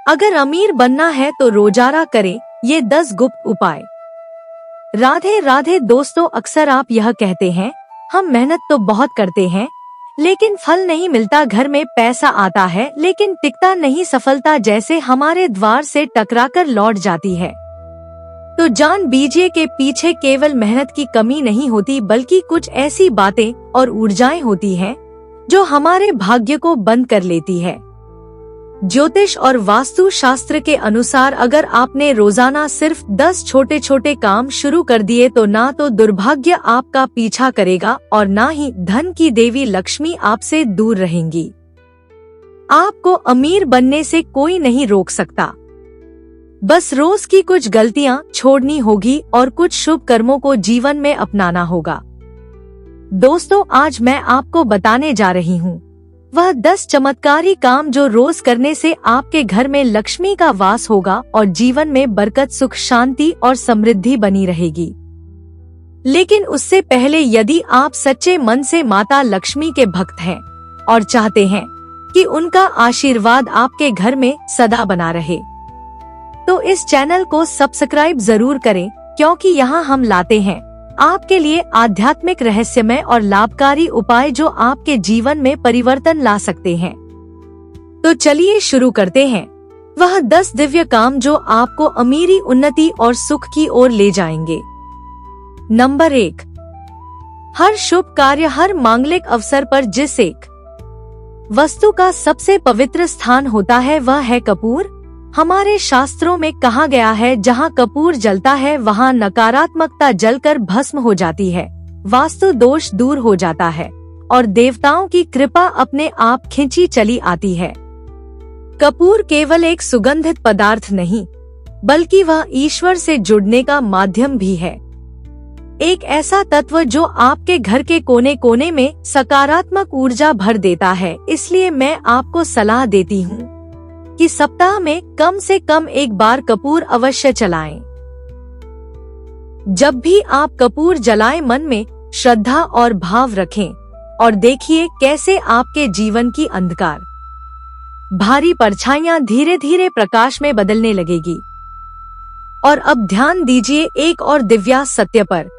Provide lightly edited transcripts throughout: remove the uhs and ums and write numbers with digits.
अगर अमीर बनना है तो रोजाना करें ये 10 गुप्त उपाय। राधे राधे दोस्तों, अक्सर आप यह कहते हैं, हम मेहनत तो बहुत करते हैं लेकिन फल नहीं मिलता, घर में पैसा आता है लेकिन टिकता नहीं, सफलता जैसे हमारे द्वार से टकराकर लौट जाती है। तो जान बीजिए के पीछे केवल मेहनत की कमी नहीं होती बल्कि कुछ ऐसी बातें और ऊर्जाएं होती हैं जो हमारे भाग्य को बंद कर लेती है। ज्योतिष और वास्तु शास्त्र के अनुसार अगर आपने रोजाना सिर्फ 10 छोटे छोटे काम शुरू कर दिए तो ना तो दुर्भाग्य आपका पीछा करेगा और ना ही धन की देवी लक्ष्मी आपसे दूर रहेंगी। आपको अमीर बनने से कोई नहीं रोक सकता, बस रोज की कुछ गलतियां छोड़नी होगी और कुछ शुभ कर्मों को जीवन में अपनाना होगा। दोस्तों, आज मैं आपको बताने जा रही हूँ वह 10 चमत्कारी काम जो रोज करने से आपके घर में लक्ष्मी का वास होगा और जीवन में बरकत, सुख, शांति और समृद्धि बनी रहेगी। लेकिन उससे पहले यदि आप सच्चे मन से माता लक्ष्मी के भक्त हैं और चाहते हैं कि उनका आशीर्वाद आपके घर में सदा बना रहे, तो इस चैनल को सब्सक्राइब जरूर करें, क्योंकि यहाँ हम लाते हैं आपके लिए आध्यात्मिक, रहस्यमय और लाभकारी उपाय जो आपके जीवन में परिवर्तन ला सकते हैं। तो चलिए शुरू करते हैं वह 10 दिव्य काम जो आपको अमीरी, उन्नति और सुख की ओर ले जाएंगे। नंबर 1, हर शुभ कार्य, हर मांगलिक अवसर पर जिस एक वस्तु का सबसे पवित्र स्थान होता है वह है कपूर। हमारे शास्त्रों में कहा गया है, जहाँ कपूर जलता है वहाँ नकारात्मकता जलकर भस्म हो जाती है, वास्तु दोष दूर हो जाता है और देवताओं की कृपा अपने आप खिंची चली आती है। कपूर केवल एक सुगंधित पदार्थ नहीं बल्कि वह ईश्वर से जुड़ने का माध्यम भी है, एक ऐसा तत्व जो आपके घर के कोने कोने में सकारात्मक ऊर्जा भर देता है। इसलिए मैं आपको सलाह देती हूँ कि सप्ताह में कम से कम एक बार कपूर अवश्य जलाएं। जब भी आप कपूर जलाएं, मन में श्रद्धा और भाव रखें और देखिए कैसे आपके जीवन की अंधकार, भारी परछाइयां धीरे धीरे प्रकाश में बदलने लगेगी। और अब ध्यान दीजिए एक और दिव्या सत्य पर।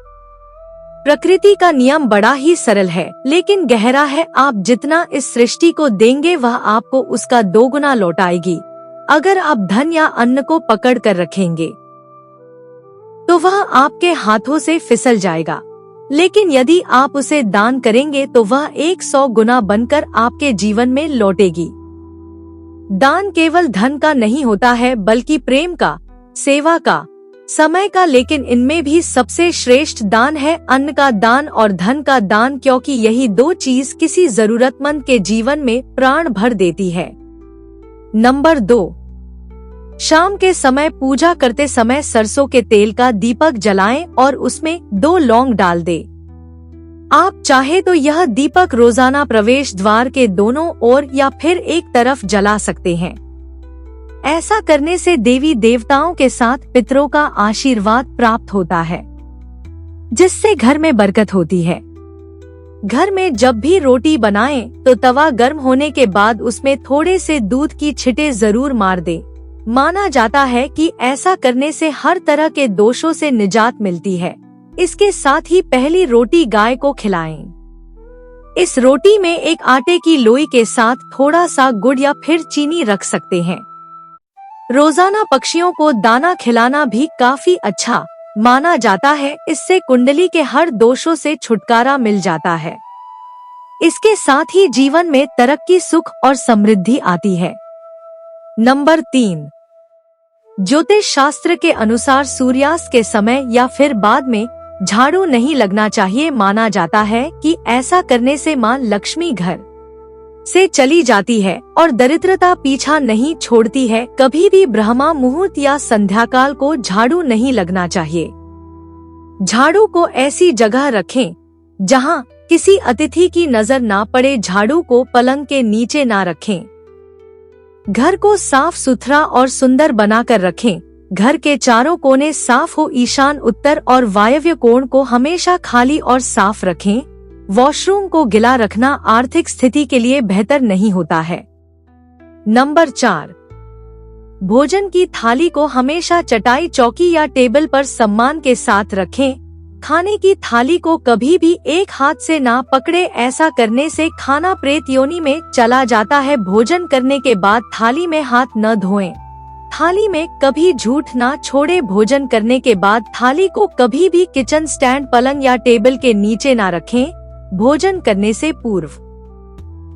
प्रकृति का नियम बड़ा ही सरल है लेकिन गहरा है। आप जितना इस सृष्टि को देंगे वह आपको उसका 2 गुना लौटाएगी। अगर आप धन या अन्न को पकड़ कर रखेंगे तो वह आपके हाथों से फिसल जाएगा, लेकिन यदि आप उसे दान करेंगे तो वह 100 गुना बनकर आपके जीवन में लौटेगी। दान केवल धन का नहीं होता है बल्कि प्रेम का, सेवा का, समय का, लेकिन इनमें भी सबसे श्रेष्ठ दान है अन्न का दान और धन का दान, क्योंकि यही 2 चीज किसी जरूरतमंद के जीवन में प्राण भर देती है। नंबर 2, शाम के समय पूजा करते समय सरसों के तेल का दीपक जलाएं और उसमें 2 लौंग डाल दें। आप चाहे तो यह दीपक रोजाना प्रवेश द्वार के दोनों ओर या फिर एक तरफ जला सकते हैं। ऐसा करने से देवी देवताओं के साथ पितरों का आशीर्वाद प्राप्त होता है, जिससे घर में बरकत होती है। घर में जब भी रोटी बनाएं तो तवा गर्म होने के बाद उसमें थोड़े से दूध की छिटे जरूर मार दें। माना जाता है कि ऐसा करने से हर तरह के दोषों से निजात मिलती है। इसके साथ ही पहली रोटी गाय को खिलाएं। इस रोटी में एक आटे की लोई के साथ थोड़ा सा गुड़ या फिर चीनी रख सकते हैं। रोजाना पक्षियों को दाना खिलाना भी काफी अच्छा माना जाता है, इससे कुंडली के हर दोषों से छुटकारा मिल जाता है। इसके साथ ही जीवन में तरक्की, सुख और समृद्धि आती है। नंबर 3, ज्योतिष शास्त्र के अनुसार सूर्यास्त के समय या फिर बाद में झाड़ू नहीं लगना चाहिए। माना जाता है कि ऐसा करने से मां लक्ष्मी घर से चली जाती है और दरिद्रता पीछा नहीं छोड़ती है। कभी भी ब्रह्मा मुहूर्त या संध्याकाल को झाड़ू नहीं लगना चाहिए। झाड़ू को ऐसी जगह रखें जहां किसी अतिथि की नजर ना पड़े। झाड़ू को पलंग के नीचे ना रखें। घर को साफ सुथरा और सुंदर बनाकर रखें। घर के चारों कोने साफ हो। ईशान, उत्तर और वायव्य कोण को हमेशा खाली और साफ रखें। वॉशरूम को गिला रखना आर्थिक स्थिति के लिए बेहतर नहीं होता है। नंबर 4, भोजन की थाली को हमेशा चटाई, चौकी या टेबल पर सम्मान के साथ रखें। खाने की थाली को कभी भी एक हाथ से ना पकड़े, ऐसा करने से खाना प्रेत योनि में चला जाता है। भोजन करने के बाद थाली में हाथ न धोएं। थाली में कभी झूठ ना छोड़े। भोजन करने के बाद थाली को कभी भी किचन स्टैंड, पलंग या टेबल के नीचे ना रखें। भोजन करने से पूर्व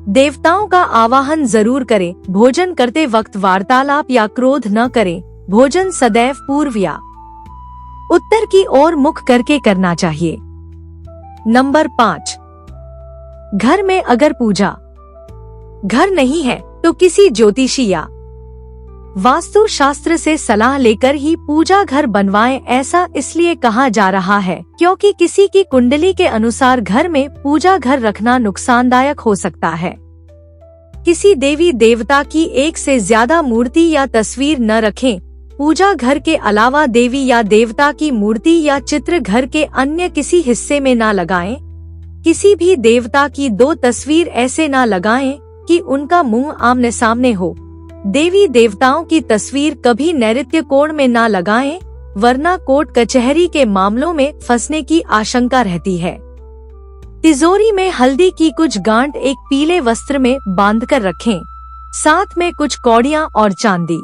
देवताओं का आवाहन जरूर करें। भोजन करते वक्त वार्तालाप या क्रोध न करें। भोजन सदैव पूर्व या उत्तर की ओर मुख करके करना चाहिए। नंबर 5, घर में अगर पूजा घर नहीं है तो किसी ज्योतिषी या वास्तु शास्त्र से सलाह लेकर ही पूजा घर बनवाएं। ऐसा इसलिए कहा जा रहा है क्योंकि किसी की कुंडली के अनुसार घर में पूजा घर रखना नुकसानदायक हो सकता है। किसी देवी देवता की एक से ज्यादा मूर्ति या तस्वीर न रखें। पूजा घर के अलावा देवी या देवता की मूर्ति या चित्र घर के अन्य किसी हिस्से में न लगाएं। किसी भी देवता की 2 तस्वीर ऐसे न लगाएं कि उनका मुंह आमने सामने हो। देवी देवताओं की तस्वीर कभी नैऋत्य कोण में ना लगाएं, वरना कोर्ट कचहरी के मामलों में फंसने की आशंका रहती है। तिजोरी में हल्दी की कुछ गांठ एक पीले वस्त्र में बांधकर रखें। साथ में कुछ कौड़ियां और चांदी,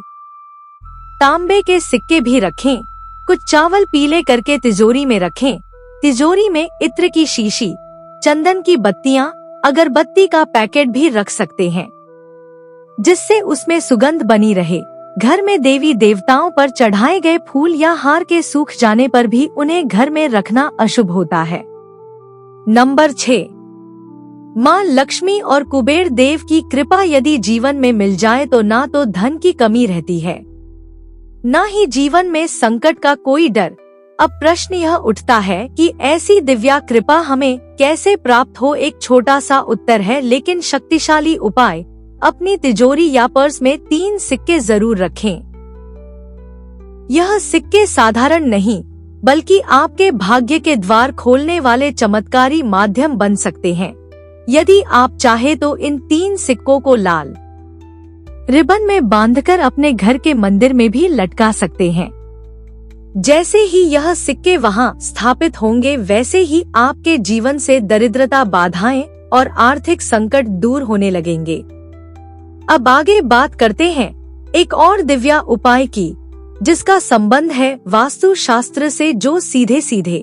तांबे के सिक्के भी रखें। कुछ चावल पीले करके तिजोरी में रखें। तिजोरी में इत्र की शीशी, चंदन की बत्तियां, अगरबत्ती का पैकेट भी रख सकते हैं, जिससे उसमें सुगंध बनी रहे। घर में देवी देवताओं पर चढ़ाए गए फूल या हार के सूख जाने पर भी उन्हें घर में रखना अशुभ होता है। नंबर 6, माँ लक्ष्मी और कुबेर देव की कृपा यदि जीवन में मिल जाए तो ना तो धन की कमी रहती है, ना ही जीवन में संकट का कोई डर। अब प्रश्न यह उठता है कि ऐसी दिव्या कृपा हमें कैसे प्राप्त हो। एक छोटा सा उत्तर है, लेकिन शक्तिशाली उपाय। अपनी तिजोरी या पर्स में 3 सिक्के जरूर रखें। यह सिक्के साधारण नहीं, बल्कि आपके भाग्य के द्वार खोलने वाले चमत्कारी माध्यम बन सकते हैं। यदि आप चाहे तो इन 3 सिक्कों को लाल रिबन में बांधकर अपने घर के मंदिर में भी लटका सकते हैं। जैसे ही यह सिक्के वहां स्थापित होंगे, वैसे ही आपके जीवन से दरिद्रता, बाधाएं और आर्थिक संकट दूर होने लगेंगे। अब आगे बात करते हैं एक और दिव्या उपाय की, जिसका संबंध है वास्तु शास्त्र से, जो सीधे सीधे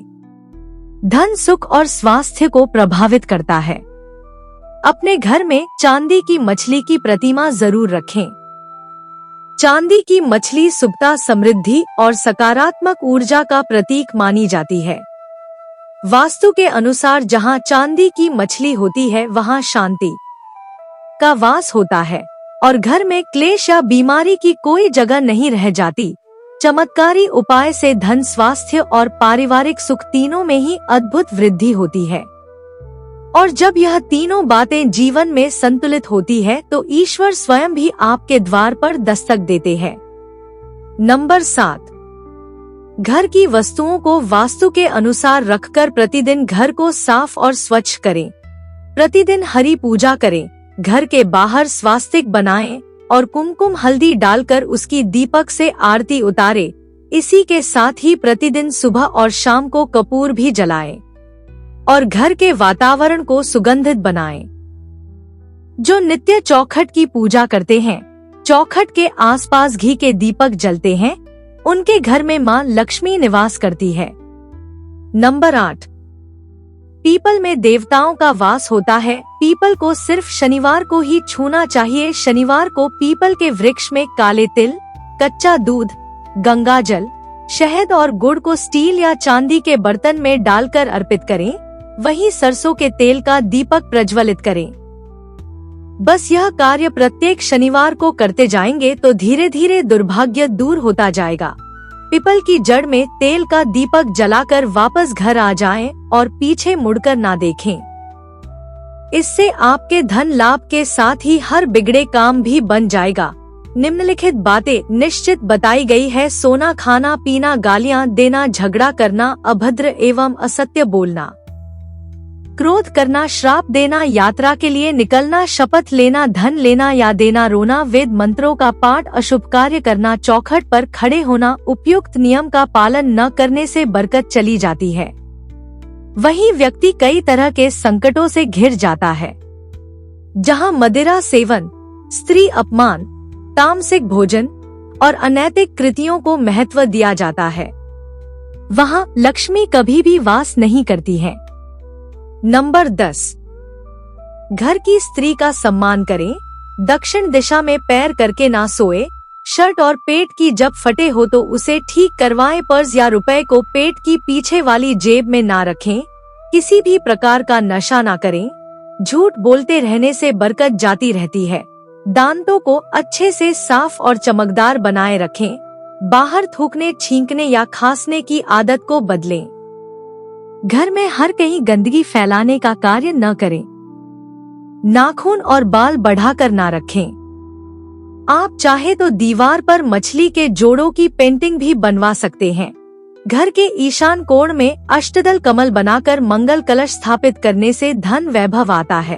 धन, सुख और स्वास्थ्य को प्रभावित करता है। अपने घर में चांदी की मछली की प्रतिमा जरूर रखें। चांदी की मछली शुभता, समृद्धि और सकारात्मक ऊर्जा का प्रतीक मानी जाती है। वास्तु के अनुसार जहां चांदी की मछली होती है, वहां शांति का वास होता है और घर में क्लेश या बीमारी की कोई जगह नहीं रह जाती। चमत्कारी उपाय से धन, स्वास्थ्य और पारिवारिक सुख तीनों में ही अद्भुत वृद्धि होती है। और जब यह तीनों बातें जीवन में संतुलित होती है, तो ईश्वर स्वयं भी आपके द्वार पर दस्तक देते हैं। नंबर 7, घर की वस्तुओं को वास्तु के अनुसार रखकर प्रतिदिन घर को साफ और स्वच्छ करें। प्रतिदिन हरि पूजा करें। घर के बाहर स्वास्तिक बनाएं और कुमकुम हल्दी डालकर उसकी दीपक से आरती उतारें। इसी के साथ ही प्रतिदिन सुबह और शाम को कपूर भी जलाएं और घर के वातावरण को सुगंधित बनाएं। जो नित्य चौखट की पूजा करते हैं, चौखट के आसपास घी के दीपक जलते हैं, उनके घर में माँ लक्ष्मी निवास करती है। नंबर 8, पीपल में देवताओं का वास होता है। पीपल को सिर्फ शनिवार को ही छूना चाहिए। शनिवार को पीपल के वृक्ष में काले तिल, कच्चा दूध, गंगाजल, शहद और गुड़ को स्टील या चांदी के बर्तन में डालकर अर्पित करें। वहीं सरसों के तेल का दीपक प्रज्वलित करें। बस यह कार्य प्रत्येक शनिवार को करते जाएंगे तो धीरे धीरे दुर्भाग्य दूर होता जाएगा। पीपल की जड़ में तेल का दीपक जलाकर वापस घर आ जाएं और पीछे मुड़कर ना देखें। इससे आपके धन लाभ के साथ ही हर बिगड़े काम भी बन जाएगा। निम्नलिखित बातें निश्चित बताई गई है: सोना खाना पीना, गालियां देना, झगड़ा करना, अभद्र एवं असत्य बोलना, क्रोध करना, श्राप देना, यात्रा के लिए निकलना, शपथ लेना, धन लेना या देना, रोना, वेद मंत्रों का पाठ, अशुभ कार्य करना, चौखट पर खड़े होना, उपयुक्त नियम का पालन न करने से बरकत चली जाती है। वही व्यक्ति कई तरह के संकटों से घिर जाता है। जहां मदिरा सेवन, स्त्री अपमान, तामसिक भोजन और अनैतिक कृतियों को महत्व दिया जाता है, वहां लक्ष्मी कभी भी वास नहीं करती है। नंबर 10, घर की स्त्री का सम्मान करें। दक्षिण दिशा में पैर करके ना सोए। शर्ट और पेट की जब फटे हो तो उसे ठीक करवाएं। पर्स या रुपए को पेट की पीछे वाली जेब में ना रखें। किसी भी प्रकार का नशा ना करें। झूठ बोलते रहने से बरकत जाती रहती है। दांतों को अच्छे से साफ और चमकदार बनाए रखें। बाहर थूकने, छींकने या खांसने की आदत को बदलें। घर में हर कहीं गंदगी फैलाने का कार्य न करें। नाखून और बाल बढ़ाकर ना रखें। आप चाहे तो दीवार पर मछली के जोड़ों की पेंटिंग भी बनवा सकते हैं। घर के ईशान कोण में अष्टदल कमल बनाकर मंगल कलश स्थापित करने से धन वैभव आता है।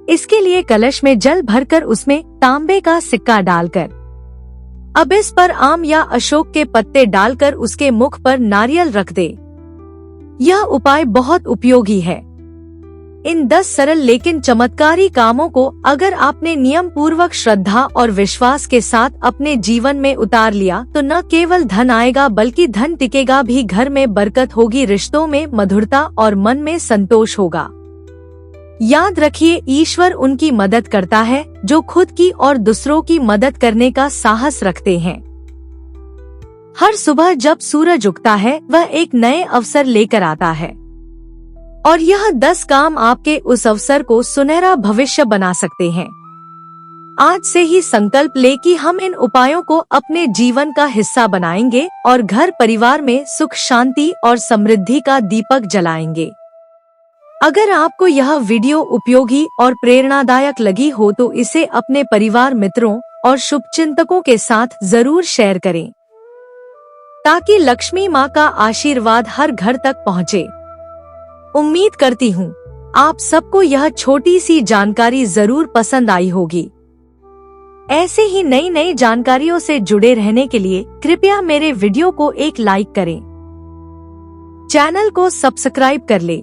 इसके लिए कलश में जल भरकर उसमें तांबे का सिक्का डालकर अब इस पर आम या अशोक के पत्ते डालकर उसके मुख पर नारियल रख दे। यह उपाय बहुत उपयोगी है। इन 10 सरल लेकिन चमत्कारी कामों को अगर आपने नियम पूर्वक, श्रद्धा और विश्वास के साथ अपने जीवन में उतार लिया तो न केवल धन आएगा बल्कि धन टिकेगा भी। घर में बरकत होगी, रिश्तों में मधुरता और मन में संतोष होगा। याद रखिए, ईश्वर उनकी मदद करता है जो खुद की और दूसरों की मदद करने का साहस रखते हैं। हर सुबह जब सूरज उगता है वह एक नए अवसर लेकर आता है और यह 10 काम आपके उस अवसर को सुनहरा भविष्य बना सकते हैं। आज से ही संकल्प ले कि हम इन उपायों को अपने जीवन का हिस्सा बनाएंगे और घर परिवार में सुख, शांति और समृद्धि का दीपक जलाएंगे। अगर आपको यह वीडियो उपयोगी और प्रेरणादायक लगी हो तो इसे अपने परिवार, मित्रों और शुभचिंतकों के साथ जरूर शेयर करें ताकि लक्ष्मी माँ का आशीर्वाद हर घर तक पहुँचे। उम्मीद करती हूँ आप सबको यह छोटी सी जानकारी जरूर पसंद आई होगी। ऐसे ही नई नई जानकारियों से जुड़े रहने के लिए कृपया मेरे वीडियो को एक लाइक करें, चैनल को सब्सक्राइब कर ले।